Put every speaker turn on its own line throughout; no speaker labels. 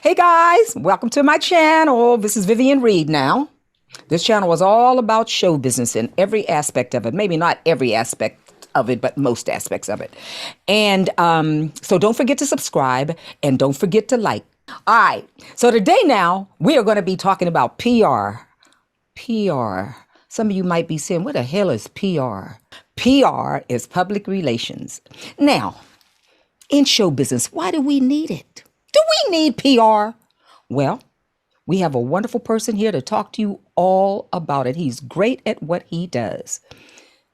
Hey guys, welcome to my channel. This is Vivian Reed now. This channel is all about show business in every aspect of it. Maybe not every aspect of it, but most aspects of it. And so don't forget to subscribe and don't forget to like. All right, so today now we are going to be talking about PR. PR. Some of you might be saying, what the hell is PR? PR is public relations. Now, in show business, why do we need it? Do we need PR? Well, we have a wonderful person here to talk to you all about it. He's great at what he does.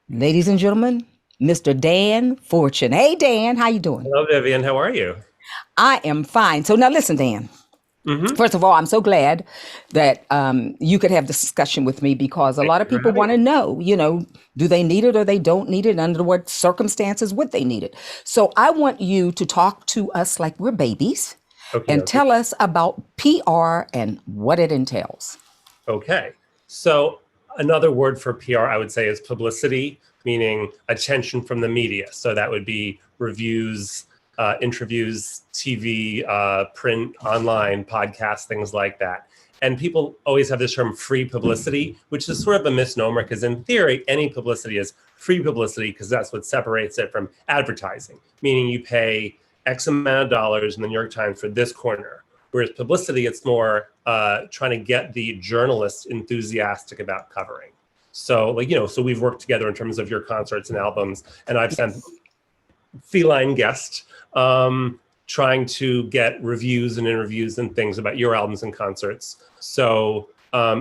Ladies and gentlemen, Mr. Dan Fortune. Hey, Dan, how you doing?
Hello, Vivian. How are you?
I am fine. So now listen, Dan. First of all, I'm so glad that you could have this discussion with me because a lot of people want to know, do they need it or they don't need it? Under what circumstances would they need it? So I want you to talk to us like we're babies and tell us about PR and what it entails.
Okay. So another word for PR, I would say, is publicity, meaning attention from the media. So that would be reviews, interviews, TV, print, online, podcasts, things like that. And people always have this term free publicity, which is sort of a misnomer because in theory, any publicity is free publicity because that's what separates it from advertising, meaning you pay X amount of dollars in the New York Times for this corner. Whereas publicity, it's more trying to get the journalists enthusiastic about covering. So so we've worked together in terms of your concerts and albums, and I've sent feline guests trying to get reviews and interviews and things about your albums and concerts. So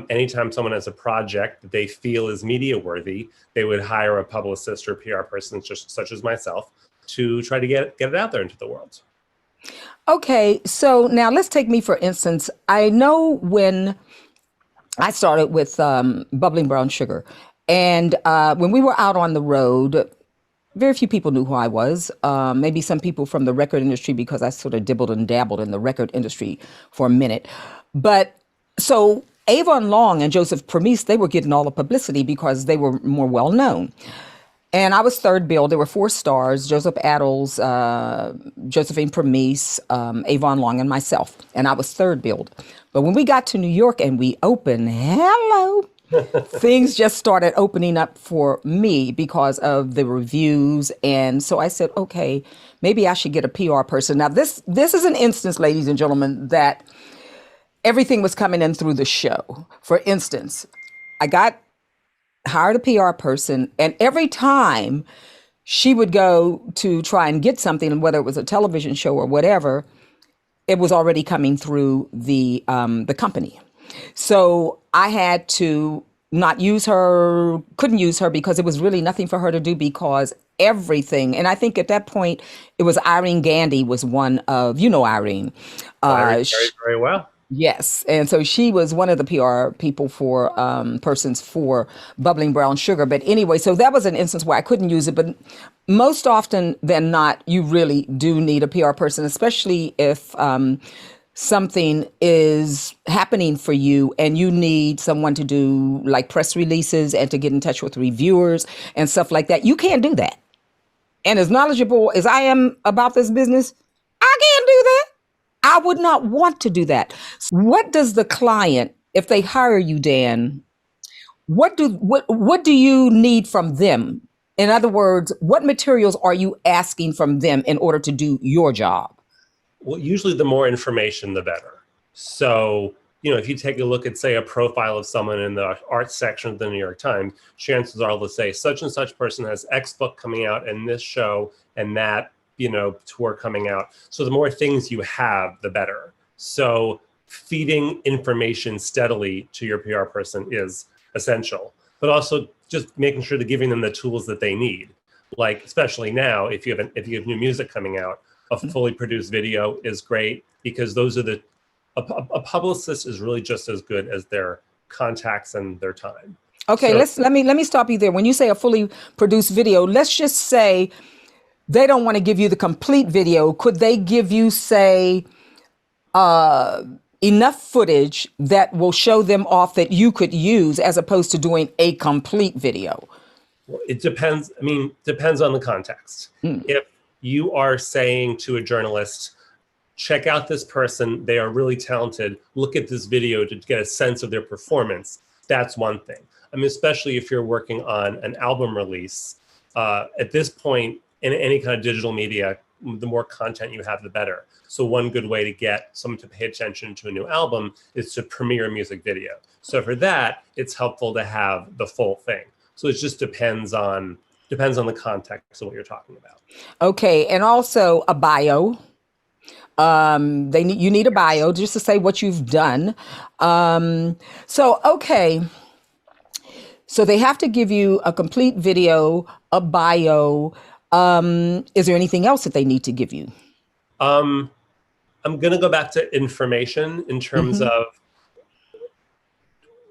anytime someone has a project that they feel is media worthy, they would hire a publicist or PR person such as myself to try to get it out there into the world.
Okay, so now let's take me for instance. I know when I started with Bubbling Brown Sugar, and when we were out on the road, very few people knew who I was. Maybe some people from the record industry because I sort of dibbled and dabbled in the record industry for a minute. But so Avon Long and Joseph Premise, they were getting all the publicity because they were more well known. And I was third billed. There were 4 stars: Joseph Addles, Josephine Premise, Avon Long, and myself. And I was third billed. But when we got to New York and we opened, hello, things just started opening up for me because of the reviews. And so I said, okay, maybe I should get a PR person. Now, this is an instance, ladies and gentlemen, that everything was coming in through the show. For instance, I hired a PR person, and every time she would go to try and get something, whether it was a television show or whatever, it was already coming through the company. So I had to not use her, couldn't use her because it was really nothing for her to do because everything. And I think at that point, it was Irene Gandy was one of, Irene.
Very, very well.
Yes. And so she was one of the PR people for persons for Bubbling Brown Sugar. But anyway, so that was an instance where I couldn't use it. But most often than not, you really do need a PR person, especially if something is happening for you and you need someone to do like press releases and to get in touch with reviewers and stuff like that. You can't do that. And as knowledgeable as I am about this business, I can't do that. I would not want to do that. What does the client, if they hire you, Dan, what do you need from them? In other words, what materials are you asking from them in order to do your job?
Well, usually the more information, the better. So, if you take a look at, say, a profile of someone in the arts section of the New York Times, chances are they'll say such and such person has X book coming out and this show and that, tour coming out. So the more things you have, the better. So feeding information steadily to your PR person is essential, but also just making sure they're giving them the tools that they need. Like, especially now, if you have new music coming out, a fully produced video is great because those are a publicist is really just as good as their contacts and their time.
Okay, so, let me stop you there. When you say a fully produced video, let's just say they don't want to give you the complete video. Could they give you, say, enough footage that will show them off that you could use as opposed to doing a complete video?
Well, it depends. I mean, depends on the context. If you are saying to a journalist, check out this person. They are really talented. Look at this video to get a sense of their performance. That's one thing. I mean, especially if you're working on an album release, at this point in any kind of digital media, the more content you have, the better. So one good way to get someone to pay attention to a new album is to premiere a music video. So for that, it's helpful to have the full thing. So it just depends on the context of what you're talking about.
Okay, and also a bio. You need a bio just to say what you've done. Okay. So they have to give you a complete video, a bio. Is there anything else that they need to give you?
I'm going to go back to information in terms of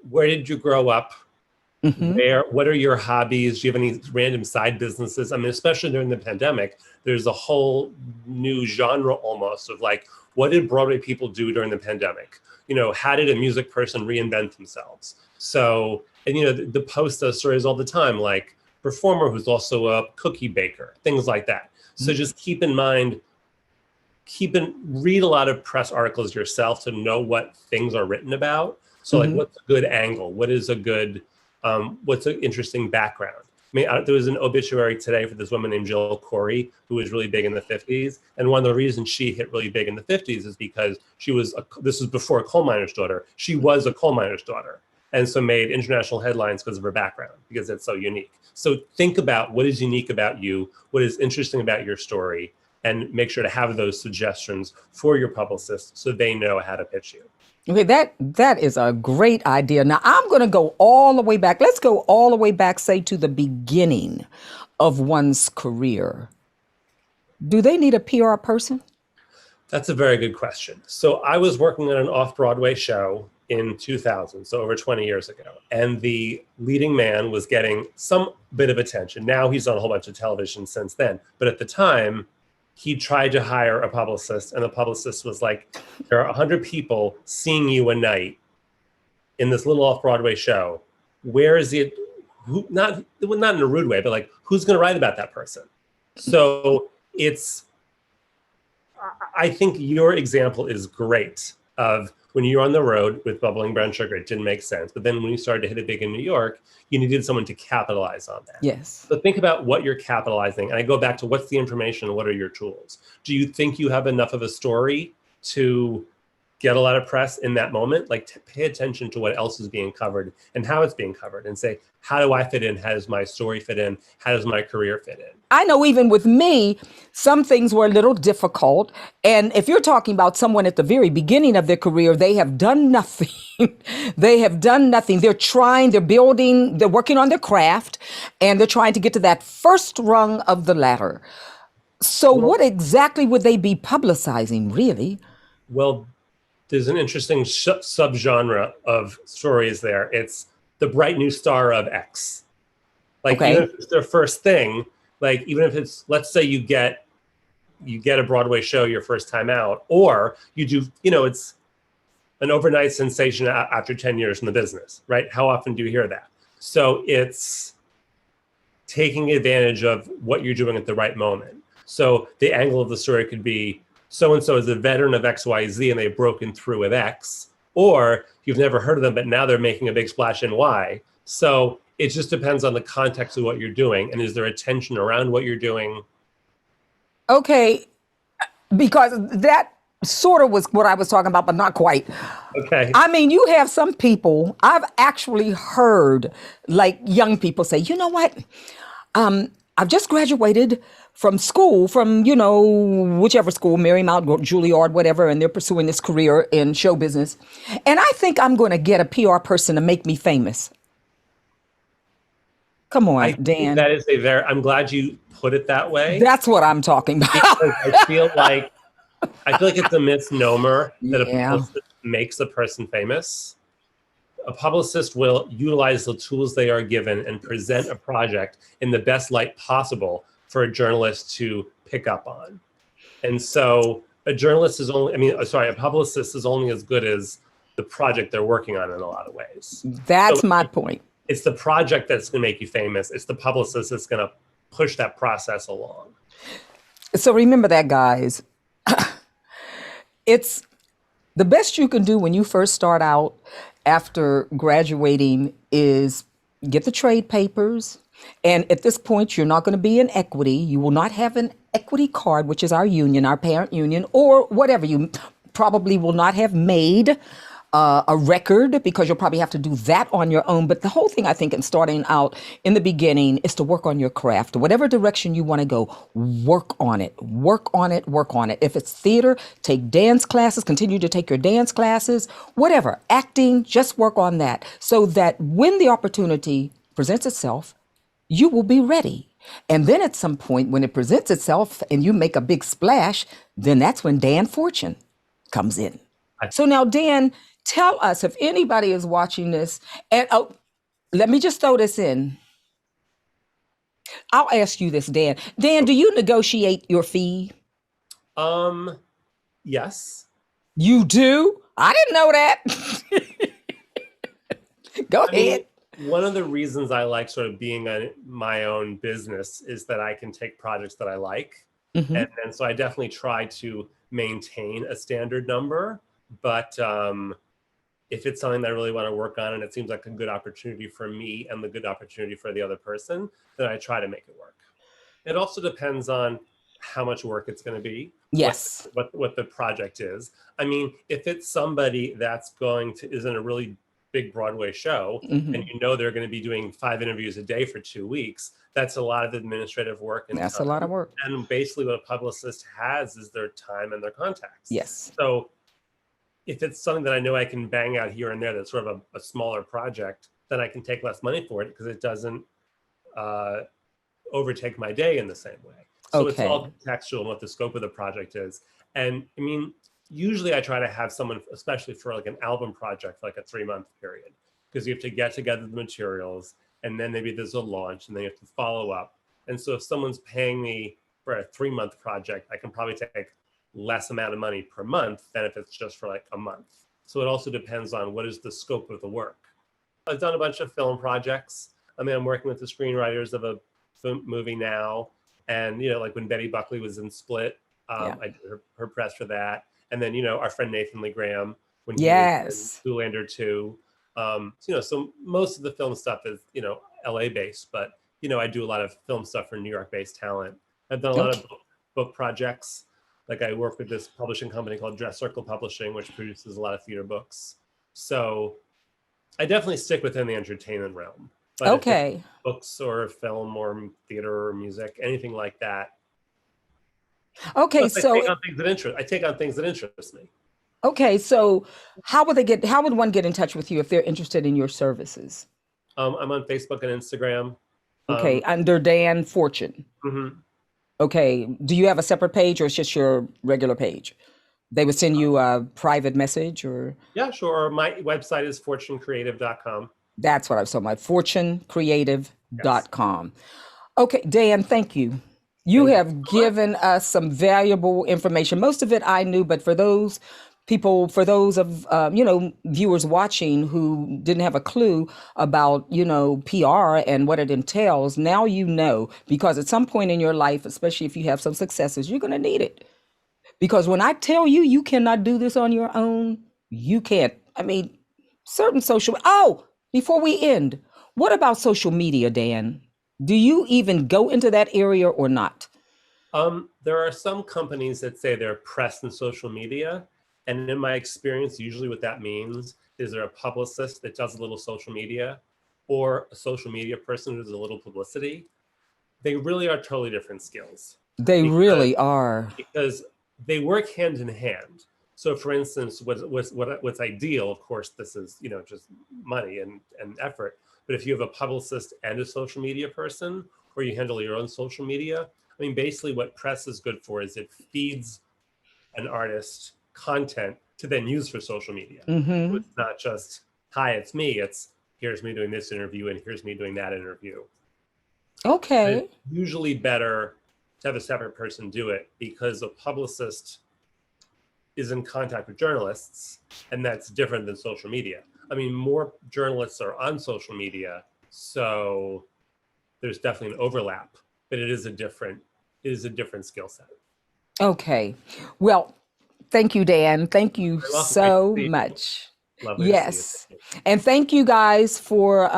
where did you grow up? What are your hobbies? Do you have any random side businesses? I mean, especially during the pandemic, there's a whole new genre almost of like, what did Broadway people do during the pandemic? You know, how did a music person reinvent themselves? So, and you know, the Post does stories all the time, like performer who's also a cookie baker, things like that. So just keep in mind, read a lot of press articles yourself to know what things are written about. So like, what's a good angle? What is a good, what's an interesting background? I mean, there was an obituary today for this woman named Jill Corey, who was really big in the 50s. And one of the reasons she hit really big in the 50s is because this was before a coal miner's daughter. She was a coal miner's daughter. And so made international headlines because of her background, because it's so unique. So think about what is unique about you, what is interesting about your story, and make sure to have those suggestions for your publicist so they know how to pitch you.
Okay, that is a great idea. Now I'm going to go all the way back. Let's go all the way back, say, to the beginning of one's career. Do they need a PR person?
That's a very good question. So I was working on an off-Broadway show in 2000, so over 20 years ago. And the leading man was getting some bit of attention. Now he's on a whole bunch of television since then. But at the time, he tried to hire a publicist, and the publicist was like, there are 100 people seeing you a night in this little off-Broadway show. Where is it? Not in a rude way, but like, who's going to write about that person? So I think your example is great of when you're on the road with Bubbling Brown Sugar, it didn't make sense. But then when you started to hit it big in New York, you needed someone to capitalize on that.
Yes.
So think about what you're capitalizing. And I go back to what's the information and what are your tools? Do you think you have enough of a story to get a lot of press in that moment? Like pay attention to what else is being covered and how it's being covered and say, how do I fit in? How does my story fit in? How does my career fit in?
I know even with me, some things were a little difficult. And if you're talking about someone at the very beginning of their career, they have done nothing. They have done nothing. They're trying, they're building, they're working on their craft, and they're trying to get to that first rung of the ladder. So what exactly would they be publicizing, really?
Well, there's an interesting subgenre of stories there. It's the bright new star of X. Like, even if it's their first thing, like even if it's, let's say you get a Broadway show your first time out, or you do, it's an overnight sensation after 10 years in the business, right? How often do you hear that? So it's taking advantage of what you're doing at the right moment. So the angle of the story could be, so-and-so is a veteran of XYZ and they've broken through with X, or you've never heard of them, but now they're making a big splash in Y. So it just depends on the context of what you're doing. And is there a tension around what you're doing?
Okay, because that sort of was what I was talking about, but not quite.
Okay.
I mean, you have some people, I've actually heard like young people say, you know what? I've just graduated from school, from, whichever school, Marymount, Juilliard, whatever, and they're pursuing this career in show business. And I think I'm going to get a PR person to make me famous. Come on, Dan.
That is I'm glad you put it that way.
That's what I'm talking about.
Because I feel like it's a misnomer that a publicist makes a person famous. A publicist will utilize the tools they are given and present a project in the best light possible for a journalist to pick up on. And so a publicist is only as good as the project they're working on in a lot of ways.
That's my point.
It's the project that's going to make you famous. It's the publicist that's going to push that process along.
So remember that, guys. It's the best you can do when you first start out after graduating is get the trade papers. And at this point, you're not going to be in equity. You will not have an equity card, which is our union, our parent union, or whatever. You probably will not have made a record because you'll probably have to do that on your own. But the whole thing, I think, in starting out in the beginning is to work on your craft. Whatever direction you want to go, work on it, work on it, work on it. If it's theater, take dance classes, continue to take your dance classes, whatever, acting, just work on that so that when the opportunity presents itself, you will be ready. And then at some point, when it presents itself and you make a big splash, then that's when Dan Fortune comes in. So now, Dan, tell us if anybody is watching this, and oh, let me just throw this in. I'll ask you this, Dan. Dan, do you negotiate your fee?
Yes.
You do? I didn't know that. Go ahead.
One of the reasons I like sort of being my own business is that I can take projects that I like. And so I definitely try to maintain a standard number. But if it's something that I really want to work on and it seems like a good opportunity for me and the good opportunity for the other person, then I try to make it work. It also depends on how much work it's going to be.
Yes.
What the project is. I mean, if it's somebody that's is in a really big Broadway show and you know they're going to be doing 5 interviews a day for 2 weeks, that's a lot of administrative work. And
that's a lot of work.
And basically what a publicist has is their time and their contacts.
Yes.
So if it's something that I know I can bang out here and there, that's sort of a smaller project, then I can take less money for it because it doesn't overtake my day in the same way. So It's all contextual and what the scope of the project is. And I mean, usually I try to have someone, especially for like an album project, for like a 3-month period, because you have to get together the materials and then maybe there's a launch and then you have to follow up. And so if someone's paying me for a 3-month project, I can probably take less amount of money per month than if it's just for like a month. So it also depends on what is the scope of the work. I've done a bunch of film projects. I mean, I'm working with the screenwriters of a film movie now. And, you know, like when Betty Buckley was in Split, I did her press for that. And then, you know, our friend Nathan Lee Graham, when he was in Zoolander 2. You know, so most of the film stuff is, you know, LA based, but, you know, I do a lot of film stuff for New York based talent. I've done a lot of book projects. Like I work with this publishing company called Dress Circle Publishing, which produces a lot of theater books. So I definitely stick within the entertainment realm. But if it's books or film or theater or music, anything like that.
Okay,
so I take on things that interest me.
Okay, so how would one get in touch with you if they're interested in your services?
I'm on Facebook and Instagram.
Okay, under Dan Fortune. Okay, do you have a separate page or it's just your regular page? They would send you a private message or?
Yeah, sure. My website is fortunecreative.com.
That's what I saw, my fortunecreative.com. Okay, Dan, thank you. You have given us some valuable information. Most of it I knew, but for those of you know, viewers watching who didn't have a clue about, you know, PR and what it entails, now you know, because at some point in your life, especially if you have some successes, you're going to need it. Because when I tell you, you cannot do this on your own, you can't. I mean, certain before we end, what about social media, Dan? Do you even go into that area or not?
There are some companies that say they're press and social media. And in my experience, usually what that means is there a publicist that does a little social media or a social media person who does a little publicity. They really are totally different skills.
They really are.
Because they work hand in hand. So for instance, what's ideal, of course, this is, you know, just money and effort. But if you have a publicist and a social media person, or you handle your own social media, I mean, basically what press is good for is it feeds an artist content to then use for social media. So it's not just, hi, it's me. It's here's me doing this interview and here's me doing that interview.
Okay.
It's usually better to have a separate person do it because a publicist is in contact with journalists, and that's different than social media. I mean, more journalists are on social media, so there's definitely an overlap, but it is a different skill set.
Okay. Well, Thank you, Dan. Thank you
You're welcome. Great to
so
see you.
much.
Lovely to see you.
Yes. And thank you guys for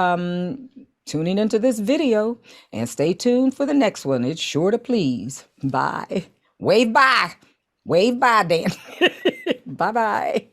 tuning into this video. And stay tuned for the next one. It's sure to please. Bye. Wave bye. Wave bye, Dan. Bye-bye.